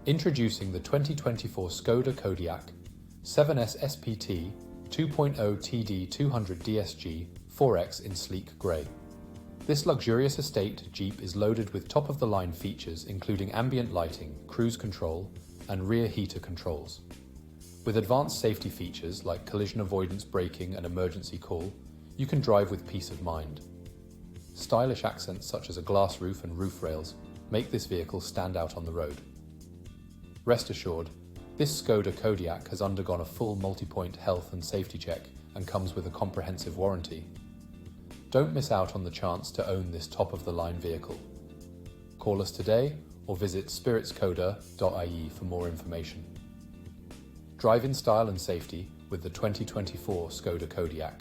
Introducing the 2024 Skoda Kodiaq 7S SPT 2.0 TD 200 DSG 4X in sleek grey. This luxurious estate Jeep is loaded with top-of-the-line features including ambient lighting, cruise control, and rear heater controls. With advanced safety features like collision avoidance braking and emergency call, you can drive with peace of mind. Stylish accents such as a glass roof and roof rails make this vehicle stand out on the road. Rest assured, this Skoda Kodiaq has undergone a full multi-point health and safety check and comes with a comprehensive warranty. Don't miss out on the chance to own this top-of-the-line vehicle. Call us today or visit spiritskoda.ie for more information. Drive in style and safety with the 2024 Skoda Kodiaq.